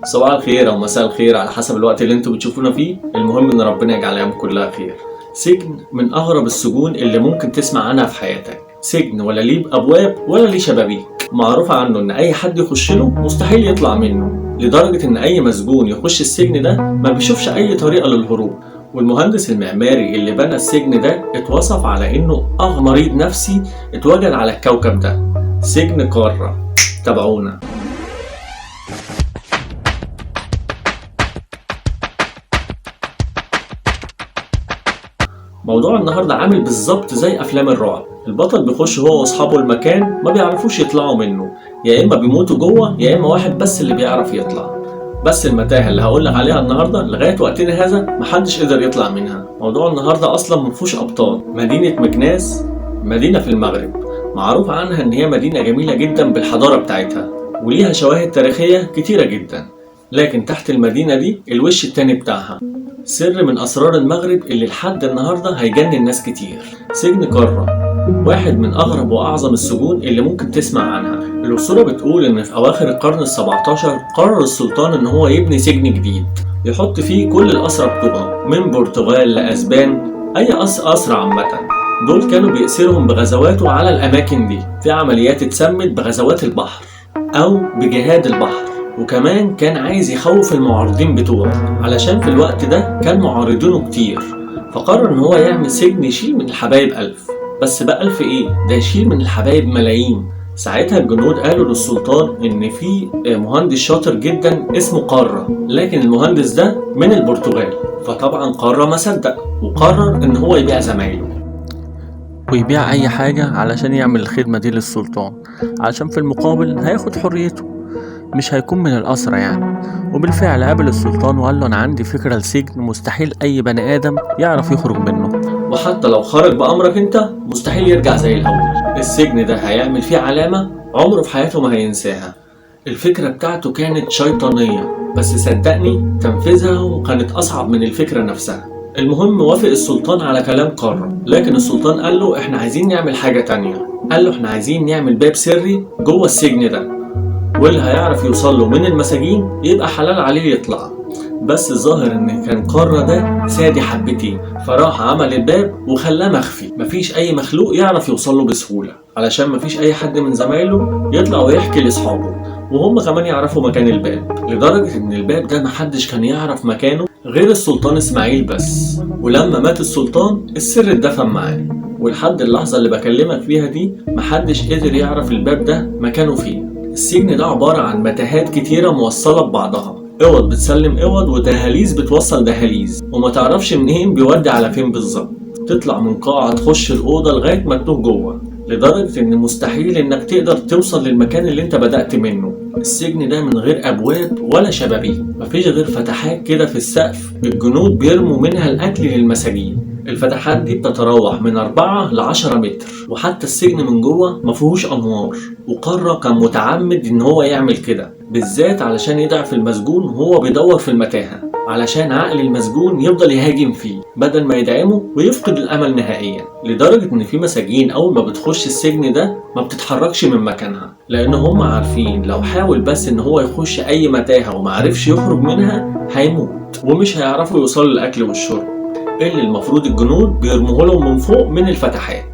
صباح الخير او مساء الخير على حسب الوقت اللي انتوا بتشوفونا فيه. المهم ان ربنا يجعل ايامكم كلها خير. سجن من اغرب السجون اللي ممكن تسمع عنها في حياتك. سجن ولا ليه ابواب ولا ليه شبابيك. معروف عنه ان اي حد يخش له مستحيل يطلع منه، لدرجة ان اي مسجون يخش السجن ده ما بيشوفش اي طريقة للهروب. والمهندس المعماري اللي بنى السجن ده اتوصف على انه مريض نفسي اتوجد على الكوكب ده. سجن قارة. تابعونا. موضوع النهاردة عامل بالظبط زي أفلام الرعب. البطل بيخش هو وأصحابه المكان ما بيعرفوش يطلعوا منه، يا إما بيموتوا جوه يا إما واحد بس اللي بيعرف يطلع. بس المتاهة اللي هقولك عليها النهاردة لغاية وقتنا هذا محدش قدر يطلع منها. موضوع النهاردة أصلا مفهوش أبطال. مدينة مكناس، مدينة في المغرب، معروف عنها إن هي مدينة جميلة جدا بالحضارة بتاعتها وليها شواهد تاريخية كتيرة جدا. لكن تحت المدينة دي الوش التاني بتاعها سر من أسرار المغرب اللي لحد النهاردة هيجنن ناس كتير. سجن قارة، واحد من أغرب وأعظم السجون اللي ممكن تسمع عنها. الأسطورة بتقول إن في أواخر القرن ال17 قرر السلطان إن هو يبني سجن جديد يحط فيه كل الأسرى بتوعه من برتغال لأسبان، أي أسرى عامة. دول كانوا بيأسرهم بغزواته على الأماكن دي في عمليات اتسمت بغزوات البحر أو بجهاد البحر. وكمان كان عايز يخوف المعارضين بتوعه علشان في الوقت ده كان معارضينه كتير، فقرر ان هو يعمل سجن يشيل من الحبايب 1000. بس بقى 1000 ايه؟ ده يشيل من الحبايب ملايين. ساعتها الجنود قالوا للسلطان ان في مهندس شاطر جدا اسمه قارة، لكن المهندس ده من البرتغال. فطبعا قارة ما صدق وقرر ان هو يبيع زمايله ويبيع اي حاجة علشان يعمل الخدمة دي للسلطان، علشان في المقابل هياخد حريته، مش هيكون من الأسرة يعني. وبالفعل قابل السلطان وقال له أنا عندي فكرة لسجن مستحيل أي بني آدم يعرف يخرج منه، وحتى لو خرج بأمرك انت مستحيل يرجع زي الأول. السجن ده هيعمل فيه علامة عمره في حياته ما هينساها. الفكرة بتاعته كانت شيطانية، بس صدقني تنفيذها كانت أصعب من الفكرة نفسها. المهم وافق السلطان على كلام قارة، لكن السلطان قال له احنا عايزين نعمل حاجة تانية. قال له احنا عايزين نعمل باب سري جوه السجن ده، واللي هيعرف يوصل له من المساجين يبقى حلال عليه يطلع. بس الظاهر ان كان قارة ده سادي حبتين، فراح عمل الباب وخلاه مخفي، مفيش اي مخلوق يعرف يوصل له بسهولة، علشان مفيش اي حد من زمايله يطلع ويحكي لاصحابه وهم كمان يعرفوا مكان الباب. لدرجة ان الباب ده محدش كان يعرف مكانه غير السلطان اسماعيل بس. ولما مات السلطان السر اتدفن معاه، ولحد اللحظة اللي بكلمك فيها دي محدش قدر يعرف الباب ده مكانه فين. السجن ده عبارة عن متاهات كتيرة موصلة ببعضها، اوض بتسلم اوض ودهاليز بتوصل دهاليز، وما تعرفش منين بيودي على فين بالظبط. تطلع من قاعة تخش الأوضة لغاية ما تتوه جوه، لدرجة ان مستحيل انك تقدر توصل للمكان اللي انت بدأت منه. السجن ده من غير ابواب ولا شبابيك، مفيش غير فتحات كده في السقف الجنود بيرموا منها الاكل للمساجين. الفتحات دي بتتراوح من 4 ل 10 متر، وحتى السجن من جوه مفيهوش انوار. وقارة كان متعمد ان هو يعمل كده بالذات علشان يضعف المسجون وهو بيدور في المتاهة، علشان عقل المسجون يفضل يهاجم فيه بدل ما يدعمه ويفقد الامل نهائيا. لدرجة ان في مساجين اول ما بتخش السجن ده ما بتتحركش من مكانها، لان هم عارفين لو حاول بس ان هو يخش اي متاهة وما عرفش يخرج منها هيموت، ومش هيعرفوا يوصلوا للاكل والشرب اللي المفروض الجنود بيرموه لهم من فوق من الفتحات.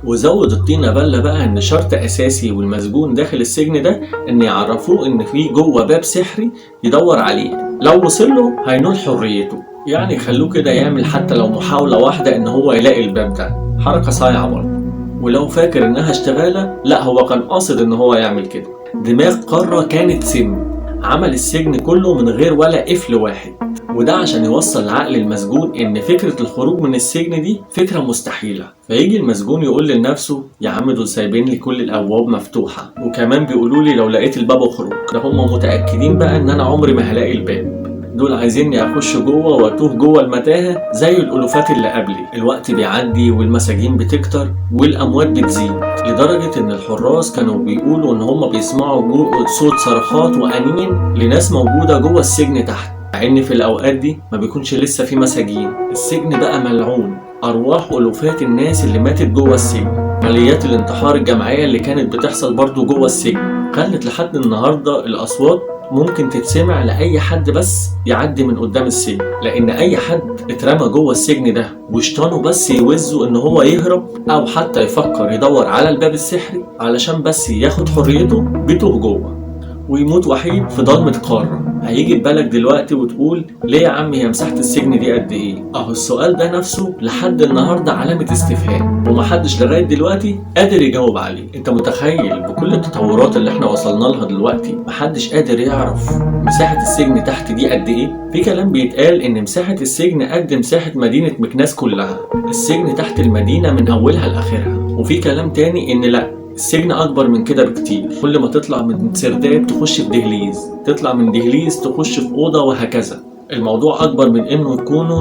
وزود الطينة بلة بقى ان شرط اساسي والمسجون داخل السجن ده ان يعرفوه ان في جوه باب سحري يدور عليه، لو وصل له هينول حريته. يعني خلوه كده يعمل حتى لو محاولة واحدة ان هو يلاقي الباب ده، حركة صايعة برضه. ولو فاكر انها اشتغالة، لا هو كان قاصد ان هو يعمل كده. دماغ قارة كانت سم، عمل السجن كله من غير ولا قفل واحد، وده عشان يوصل لعقل المسجون ان فكرة الخروج من السجن دي فكرة مستحيلة. فيجي المسجون يقول لنفسه يا عم دول سايبين لي كل الابواب مفتوحة، وكمان بيقولوا لي لو لقيت الباب اخرج. ده هم متأكدين بقى ان انا عمري ما هلاقي الباب. دول عايزيني اخش جوه واتوه جوه المتاهة زي الالوفات اللي قبلي. الوقت بيعدي والمساجين بتكتر والاموات بتزيد، لدرجة ان الحراس كانوا بيقولوا ان هم بيسمعوا صوت صرخات وانين لناس موجودة جوه السجن تحت، مع ان في الاوقات دي ما بيكونش لسه في مساجين. السجن بقى ملعون، ارواح الوفات الناس اللي ماتت جوه السجن، عمليات الانتحار الجماعية اللي كانت بتحصل برضو جوه السجن، خلت لحد النهاردة الأصوات ممكن تتسمع لأي حد بس يعدي من قدام السجن، لأن أي حد اترمى جوه السجن ده وشيطانه بس يوزه إن هو يهرب أو حتى يفكر يدور على الباب السحري علشان بس ياخد حريته بيتوه جوه ويموت وحيد في ضلمة قارة. هيجي ببالك دلوقتي وتقول ليه يا عم هي مساحة السجن دي قد ايه؟ اهو السؤال ده نفسه لحد النهاردة علامة استفهام، ومحدش لغاية دلوقتي قادر يجاوب عليه. انت متخيل بكل التطورات اللي احنا وصلنا لها دلوقتي محدش قادر يعرف مساحة السجن تحت دي قد ايه؟ في كلام بيتقال ان مساحة السجن قد مساحة مدينة مكناس كلها، السجن تحت المدينة من اولها لاخرها. وفي كلام تاني ان لا، السجن اكبر من كده بكتير، كل ما تطلع من سرداب تخش في دهليز، تطلع من دهليز تخش في اوضه وهكذا. الموضوع اكبر من انه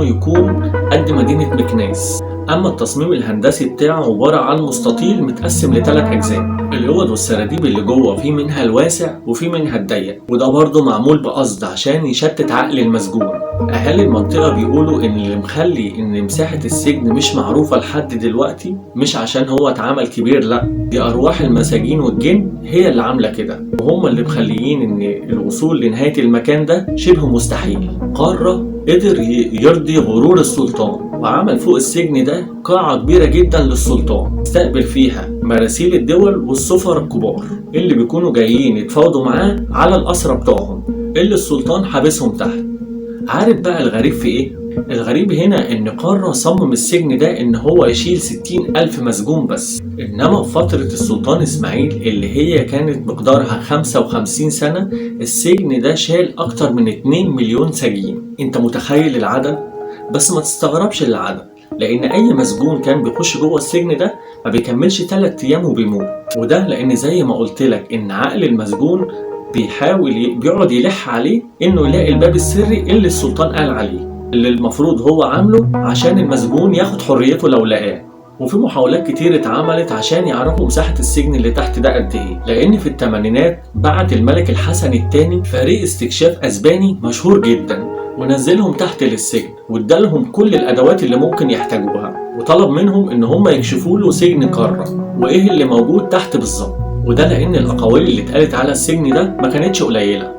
يكون قد مدينه مكناس. اما التصميم الهندسي بتاعه عباره عن مستطيل متقسم لثلاث اجزاء، الاوض والسراديب اللي جوه في منها الواسع وفي منها الضيق، وده برضه معمول بقصد عشان يشتت عقل المسجون. اهالي المنطقه بيقولوا ان اللي مخلي ان مساحه السجن مش معروفه لحد دلوقتي مش عشان هو اتعمل كبير، لا، دي ارواح المساجين والجن هي اللي عامله كده، وهم اللي مخليين ان الوصول لنهايه المكان ده شبه مستحيل. قرر قدر يرضي غرور السلطان وعمل فوق السجن ده قاعة كبيرة جدا للسلطان استقبل فيها مراسيل الدول والسفراء الكبار اللي بيكونوا جايين يتفاوضوا معاه على الأسرى بتوعهم اللي السلطان حابسهم تحت. عارف بقى الغريب في ايه؟ الغريب هنا ان قرر صمم السجن ده ان هو يشيل 60,000 مسجون بس، انما في فترة السلطان اسماعيل اللي هي كانت مقدارها 55 سنة السجن ده شال اكتر من 2 مليون سجين. انت متخيل العدد؟ بس ما تستغربش العدد، لان اي مسجون كان بيخش جوه السجن ده ما بيكملش 3 ايام وبيموت، وده لان زي ما قلت لك ان عقل المسجون بيقعد يلح عليه انه يلاقي الباب السري اللي السلطان قال عليه، اللي المفروض هو عامله عشان المسجون ياخد حريته لو لقاه. وفي محاولات كتير اتعملت عشان يعرفوا مساحة السجن اللي تحت ده قد ايه، لان في الثمانينات بعت الملك الحسن الثاني فريق استكشاف اسباني مشهور جدا ونزلهم تحت للسجن وادالهم كل الادوات اللي ممكن يحتاجوها، وطلب منهم ان هم يكشفوا له سجن قارة وايه اللي موجود تحت بالظبط، وده لان الاقاويل اللي اتقالت على السجن ده ما كانتش قليلة.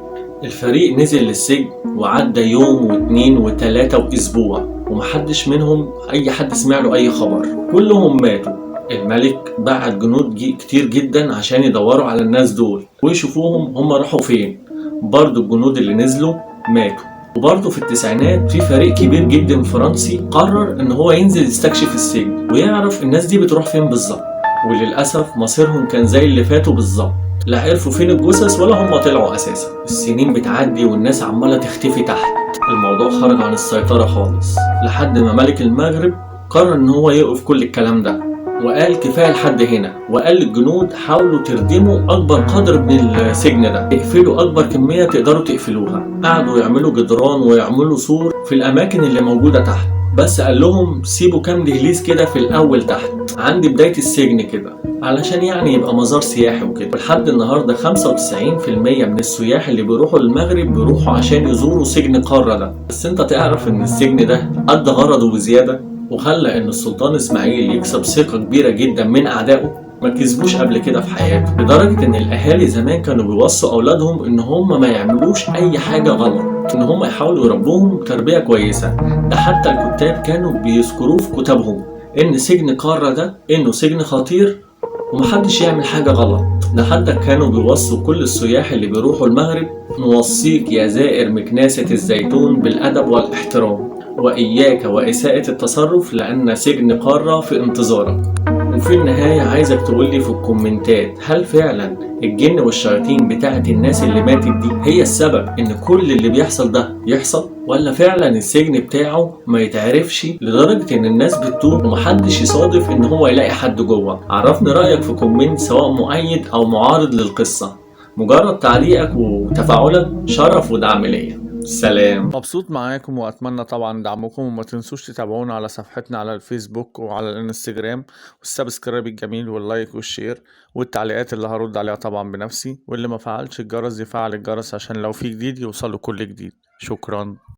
الفريق نزل للسجن وعدى يوم واثنين وثلاثة واسبوع ومحدش منهم اي حد سمع له اي خبر، كلهم ماتوا. الملك بعت جنود كتير جدا عشان يدوروا على الناس دول ويشوفوهم هم راحوا فين، برضو الجنود اللي نزلوا ماتوا. وبرضه في التسعينات في فريق كبير جدا فرنسي قرر ان هو ينزل يستكشف السجن ويعرف الناس دي بتروح فين بالظبط، وللاسف مصيرهم كان زي اللي فاتوا بالظبط، لا عرفوا فين الجثث ولا هم طلعوا اساسا. السنين بتعدي والناس عماله تختفي تحت، الموضوع خرج عن السيطره خالص لحد ما ملك المغرب قرر ان هو يوقف كل الكلام ده وقال كفايه لحد هنا، وقال للجنود حاولوا تردموا اكبر قدر من السجن ده، اقفلوا اكبر كميه تقدروا تقفلوها. قعدوا يعملوا جدران ويعملوا سور في الاماكن اللي موجوده تحت، بس قال لهم سيبوا كام دهليز كده في الاول تحت عند بدايه السجن كده علشان يعني يبقى مزار سياحي وكده. ولحد النهارده 95% من السياح اللي بيروحوا المغرب بيروحوا عشان يزوروا سجن قارة ده. بس انت تعرف ان السجن ده قد غرضه بزياده وخلى ان السلطان اسماعيل يكسب ثقة كبيرة جدا من اعدائه ما كسبوش قبل كده في حياته، لدرجة ان الاهالي زمان كانوا بيوصوا اولادهم ان هم ما يعملوش اي حاجة غلط، ان هم يحاولوا يربوهم تربية كويسة. ده حتى الكتاب كانوا بيذكروه في كتابهم ان سجن قارة ده انه سجن خطير ومحدش يعمل حاجة غلط. ده حتى كانوا بيوصوا كل السياح اللي بيروحوا المغرب نوصيك يا زائر مكناسة الزيتون بالادب والاحترام، وإياك وإساءة التصرف لأن سجن قارة في انتظارك. وفي النهاية عايزك تقولي في الكومنتات هل فعلا الجن والشياطين بتاعت الناس اللي ماتت دي هي السبب ان كل اللي بيحصل ده يحصل، ولا فعلا السجن بتاعه ما يتعرفش لدرجة ان الناس بتتوه ومحدش يصادف ان هو يلاقي حد جوه. عرفني رأيك في كومنت سواء مؤيد او معارض للقصة، مجرد تعليقك وتفاعلك شرف ودعم ليا. سلام. مبسوط معاكم واتمنى طبعا دعمكم، وما تنسوش تتابعونا على صفحتنا على الفيسبوك وعلى الانستجرام، والسبسكرايب الجميل واللايك والشير والتعليقات اللي هرد عليها طبعا بنفسي، واللي ما فعلش الجرس يفعل الجرس عشان لو في جديد يوصله كل جديد. شكرا.